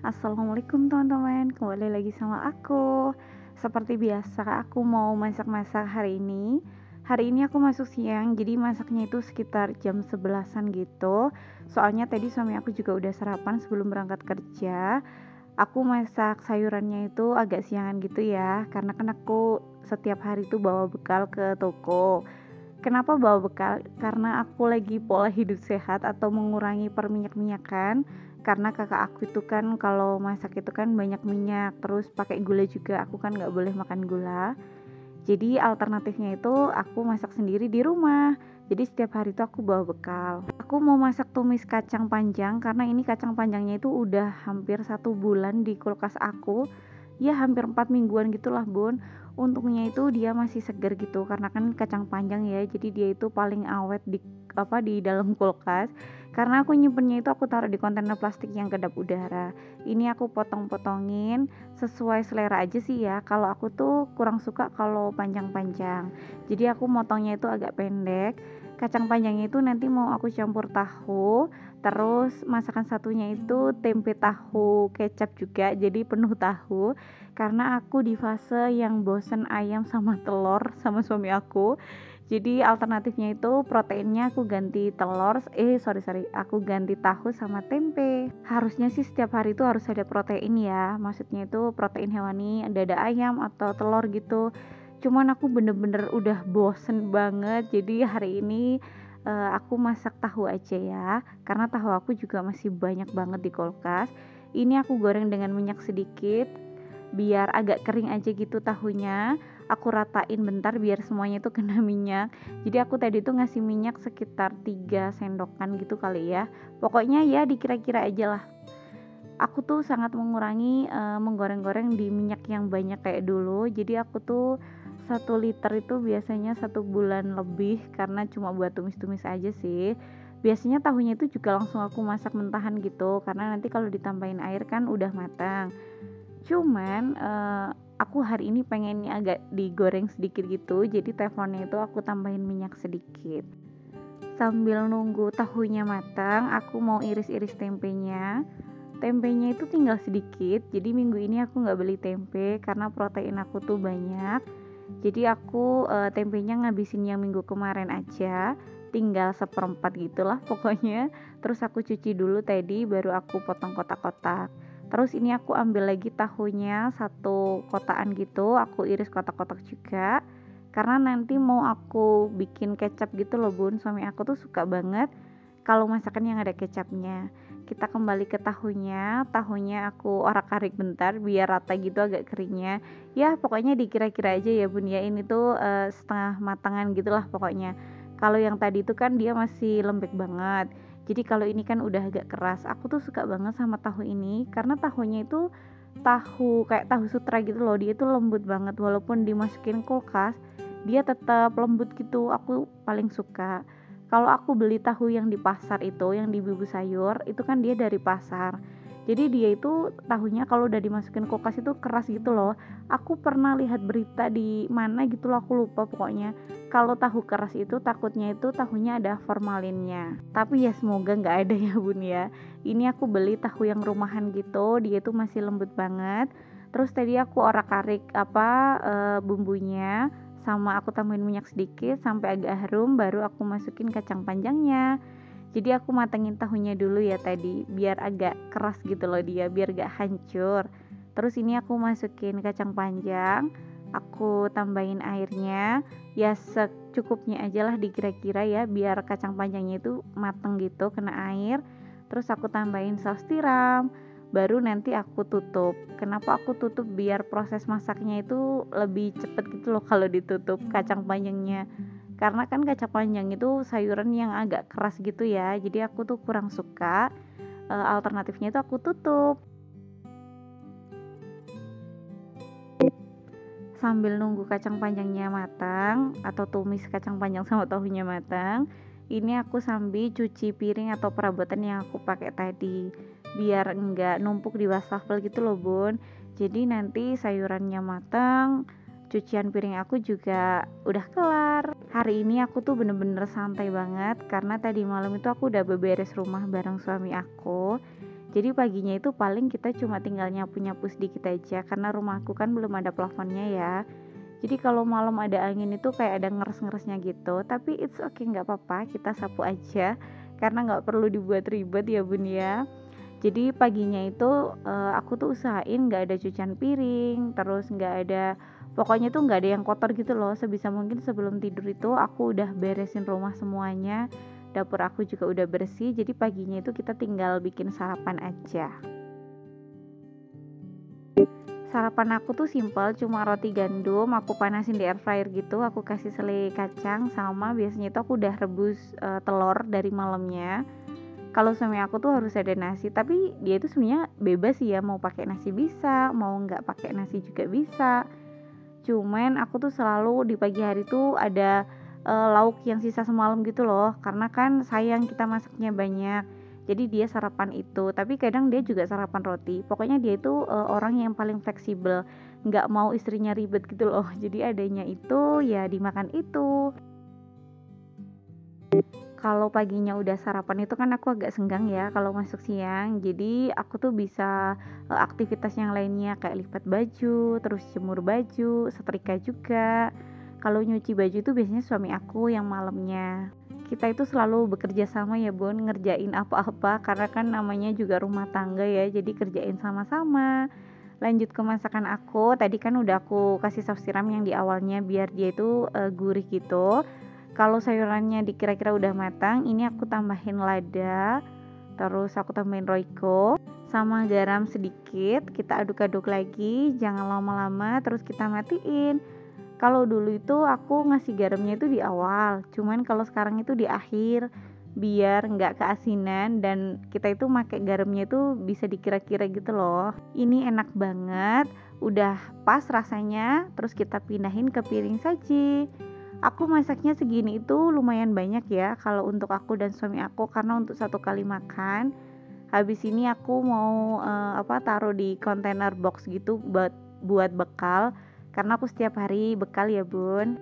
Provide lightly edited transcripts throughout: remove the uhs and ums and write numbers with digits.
Assalamualaikum teman-teman, kembali lagi sama aku. Seperti biasa, aku mau masak-masak hari ini. Hari ini aku masuk siang, jadi masaknya itu sekitar jam 11-an gitu. Soalnya tadi suami aku juga udah sarapan sebelum berangkat kerja. Aku masak sayurannya itu agak siangan gitu ya, karena kan aku setiap hari itu bawa bekal ke toko. Kenapa bawa bekal? Karena aku lagi pola hidup sehat atau mengurangi perminyak-minyakan. Karena kakak aku itu kan kalau masak itu kan banyak minyak, terus pakai gula juga. Aku kan nggak boleh makan gula. Jadi alternatifnya itu aku masak sendiri di rumah. Jadi setiap hari itu aku bawa bekal. Aku mau masak tumis kacang panjang karena ini kacang panjangnya itu udah hampir 1 bulan di kulkas aku. Ya hampir 4 mingguan gitulah bun. Untungnya itu dia masih segar gitu karena kan kacang panjang ya. Jadi dia itu paling awet di dalam kulkas. Karena aku nyimpennya itu aku taruh di kontainer plastik yang kedap udara. Ini aku potong-potongin sesuai selera aja sih ya. Kalau aku tuh kurang suka kalau panjang-panjang. Jadi aku motongnya itu agak pendek. Kacang panjangnya itu nanti mau aku campur tahu. Terus masakan satunya itu tempe tahu kecap juga. Jadi penuh tahu. Karena aku di fase yang bosen ayam sama telur sama suami aku. Jadi alternatifnya itu proteinnya aku ganti aku ganti tahu sama tempe. Harusnya sih setiap hari itu harus ada protein ya, maksudnya itu protein hewani, dada ayam atau telur gitu. Cuman aku bener-bener udah bosen banget, jadi hari ini aku masak tahu aja ya, karena tahu aku juga masih banyak banget di kulkas. Ini aku goreng dengan minyak sedikit, biar agak kering aja gitu tahunya. Aku ratain bentar biar semuanya itu kena minyak. Jadi aku tadi tuh ngasih minyak sekitar 3 sendokan gitu kali ya. Pokoknya ya dikira-kira aja lah. Aku tuh sangat mengurangi menggoreng-goreng di minyak yang banyak kayak dulu. Jadi aku tuh 1 liter itu biasanya 1 bulan lebih karena cuma buat tumis-tumis aja sih. Biasanya tahunya itu juga langsung aku masak mentahan gitu karena nanti kalau ditambahin air kan udah matang. Cuman aku hari ini pengennya agak digoreng sedikit gitu. Jadi teflonnya itu aku tambahin minyak sedikit. Sambil nunggu tahunya matang, aku mau iris-iris tempenya. Tempenya itu tinggal sedikit. Jadi minggu ini aku nggak beli tempe karena protein aku tuh banyak. Jadi aku tempenya ngabisin yang minggu kemarin aja. Tinggal seperempat gitulah pokoknya. Terus aku cuci dulu tadi, baru aku potong kotak-kotak. Terus ini aku ambil lagi tahunya 1 kotaan gitu, aku iris kotak-kotak juga. Karena nanti mau aku bikin kecap gitu loh bun, suami aku tuh suka banget kalau masakan yang ada kecapnya. Kita kembali ke tahunya aku orak-arik bentar biar rata gitu agak keringnya. Ya pokoknya dikira-kira aja ya bun ya, ini tuh setengah matangan gitulah pokoknya. Kalau yang tadi tuh kan dia masih lembek banget. Jadi kalau ini kan udah agak keras. Aku tuh suka banget sama tahu ini karena tahunya itu tahu kayak tahu sutra gitu loh. Dia tuh lembut banget walaupun dimasukin kulkas, dia tetap lembut gitu. Aku paling suka. Kalau aku beli tahu yang di pasar itu, yang di Bubu Sayur, itu kan dia dari pasar. Jadi dia itu tahunya kalau udah dimasukin kulkas itu keras gitu loh. Aku pernah lihat berita di mana gitu loh, aku lupa pokoknya. Kalau tahu keras itu takutnya itu tahunya ada formalinnya. Tapi ya semoga nggak ada ya bun ya. Ini aku beli tahu yang rumahan gitu, dia itu masih lembut banget. Terus tadi aku orak-arik bumbunya, sama aku tambahin minyak sedikit sampai agak harum, baru aku masukin kacang panjangnya. Jadi aku matengin tahunya dulu ya tadi biar agak keras gitu loh dia, biar gak hancur. Terus ini aku masukin kacang panjang, aku tambahin airnya ya secukupnya aja lah dikira-kira ya, biar kacang panjangnya itu mateng gitu kena air. Terus aku tambahin saus tiram, baru nanti aku tutup. Kenapa aku tutup? Biar proses masaknya itu lebih cepet gitu loh kalau ditutup kacang panjangnya. Karena kan kacang panjang itu sayuran yang agak keras gitu ya. Jadi aku tuh kurang suka. Alternatifnya itu aku tutup. Sambil nunggu kacang panjangnya matang atau tumis kacang panjang sama tahunya matang, ini aku sambil cuci piring atau perabotan yang aku pakai tadi biar enggak numpuk di wastafel gitu loh bun. Jadi nanti sayurannya matang, cucian piring aku juga udah kelar. Hari ini aku tuh bener-bener santai banget karena tadi malam itu aku udah beberes rumah bareng suami aku. Jadi paginya itu paling kita cuma tinggal nyapu-nyapu sedikit aja karena rumahku kan belum ada plafonnya ya. Jadi kalau malam ada angin itu kayak ada ngeres-ngeresnya gitu, tapi it's okay, nggak apa-apa, kita sapu aja karena nggak perlu dibuat ribet ya bun ya. Jadi paginya itu aku tuh usahain nggak ada cucian piring, terus nggak ada, pokoknya tuh nggak ada yang kotor gitu loh. Sebisa mungkin sebelum tidur itu aku udah beresin rumah semuanya, dapur aku juga udah bersih. Jadi paginya itu kita tinggal bikin sarapan aja. Sarapan aku tuh simpel, cuma roti gandum, aku panasin di air fryer gitu, aku kasih selai kacang, sama biasanya itu aku udah rebus telur dari malamnya. Kalau suami aku tuh harus ada nasi, tapi dia itu sebenarnya bebas sih ya, mau pakai nasi bisa, mau nggak pakai nasi juga bisa. Cuman aku tuh selalu di pagi hari tuh ada lauk yang sisa semalam gitu loh, karena kan sayang kita masaknya banyak. Jadi dia sarapan itu, tapi kadang dia juga sarapan roti. Pokoknya dia itu orang yang paling fleksibel, nggak mau istrinya ribet gitu loh. Jadi adanya itu ya dimakan itu. Kalau paginya udah sarapan itu kan aku agak senggang ya kalau masuk siang. Jadi aku tuh bisa aktivitas yang lainnya kayak lipat baju, terus jemur baju, setrika juga. Kalau nyuci baju itu biasanya suami aku yang malamnya. Kita itu selalu bekerja sama ya bun, ngerjain apa-apa karena kan namanya juga rumah tangga ya. Jadi kerjain sama-sama. Lanjut ke masakan aku, tadi kan udah aku kasih saus tiram yang di awalnya biar dia itu gurih gitu. Kalau sayurannya dikira-kira udah matang, ini aku tambahin lada, terus aku tambahin roiko, sama garam sedikit. Kita aduk-aduk lagi, jangan lama-lama, terus kita matiin. Kalau dulu itu aku ngasih garamnya itu di awal, cuman kalau sekarang itu di akhir, biar nggak keasinan dan kita itu pakai garamnya itu bisa dikira-kira gitu loh. Ini enak banget, udah pas rasanya, terus kita pindahin ke piring saji. Aku masaknya segini itu lumayan banyak ya kalau untuk aku dan suami aku, karena untuk satu kali makan. Habis ini aku mau taruh di kontainer box gitu buat bekal, karena aku setiap hari bekal ya bun.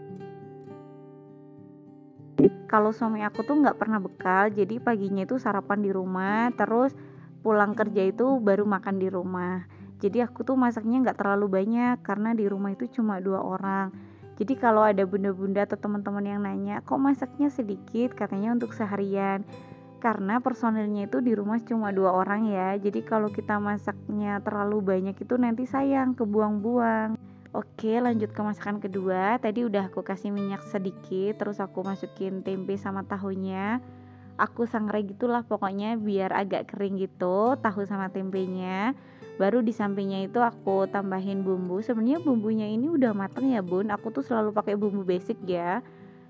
Kalau suami aku tuh nggak pernah bekal, jadi paginya itu sarapan di rumah, terus pulang kerja itu baru makan di rumah. Jadi aku tuh masaknya nggak terlalu banyak karena di rumah itu cuma 2 orang. Jadi kalau ada bunda-bunda atau teman-teman yang nanya, kok masaknya sedikit? Katanya untuk seharian. Karena personilnya itu di rumah cuma 2 orang ya. Jadi kalau kita masaknya terlalu banyak itu nanti sayang, kebuang-buang. Oke, lanjut ke masakan kedua. Tadi udah aku kasih minyak sedikit, terus aku masukin tempe sama tahunya. Aku sangrai gitulah pokoknya biar agak kering gitu tahu sama tempenya. Baru di sampingnya itu aku tambahin bumbu. Sebenarnya bumbunya ini udah mateng ya bun. Aku tuh selalu pakai bumbu basic ya,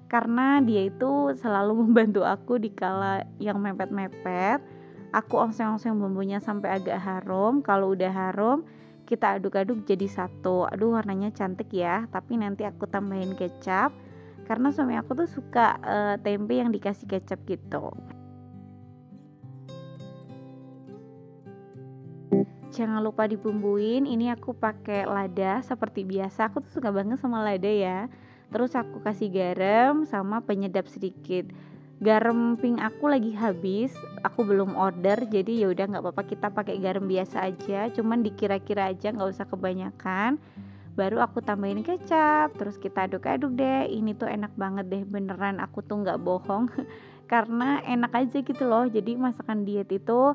karena dia itu selalu membantu aku di kala yang mepet-mepet. Aku oseng-oseng bumbunya sampai agak harum. Kalau udah harum, kita aduk-aduk jadi satu. Aduh, warnanya cantik ya. Tapi nanti aku tambahin kecap karena suami aku tuh suka tempe yang dikasih kecap gitu. Jangan lupa dibumbuin. Ini aku pakai lada seperti biasa. Aku tuh suka banget sama lada ya. Terus aku kasih garam sama penyedap sedikit. Garam pink aku lagi habis, aku belum order, jadi ya udah nggak apa-apa, kita pakai garam biasa aja, cuman dikira-kira aja, nggak usah kebanyakan. Baru aku tambahin kecap, terus kita aduk-aduk deh. Ini tuh enak banget deh, beneran aku tuh nggak bohong. Karena enak aja gitu loh. Jadi masakan diet itu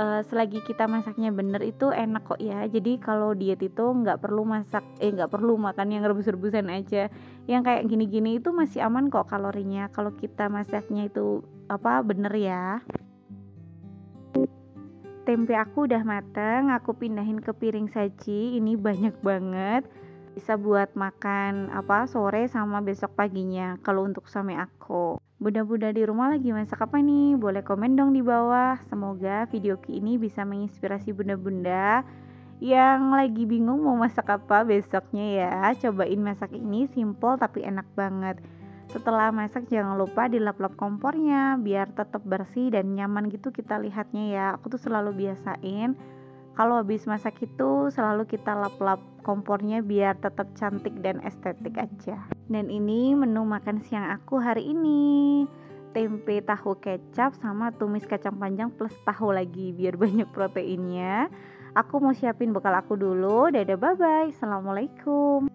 selagi kita masaknya bener itu enak kok ya. Jadi kalau diet itu nggak perlu makan yang rebus-rebusan aja. Yang kayak gini-gini itu masih aman kok kalorinya kalau kita masaknya itu bener ya. Tempe aku udah mateng, aku pindahin ke piring saji. Ini banyak banget, bisa buat makan sore sama besok paginya kalau untuk suami aku. Bunda-bunda di rumah lagi masak apa nih? Boleh komen dong di bawah. Semoga video ini bisa menginspirasi bunda-bunda yang lagi bingung mau masak apa besoknya ya. Cobain masak ini, simple tapi enak banget. Setelah masak jangan lupa dilap-lap kompornya biar tetap bersih dan nyaman gitu kita lihatnya ya. Aku tuh selalu biasain kalau habis masak itu selalu kita lap-lap kompornya biar tetap cantik dan estetik aja. Dan ini menu makan siang aku hari ini. tempe tahu kecap sama tumis kacang panjang plus tahu lagi biar banyak proteinnya. Aku mau siapin bekal aku dulu. Dadah, bye bye. Assalamualaikum.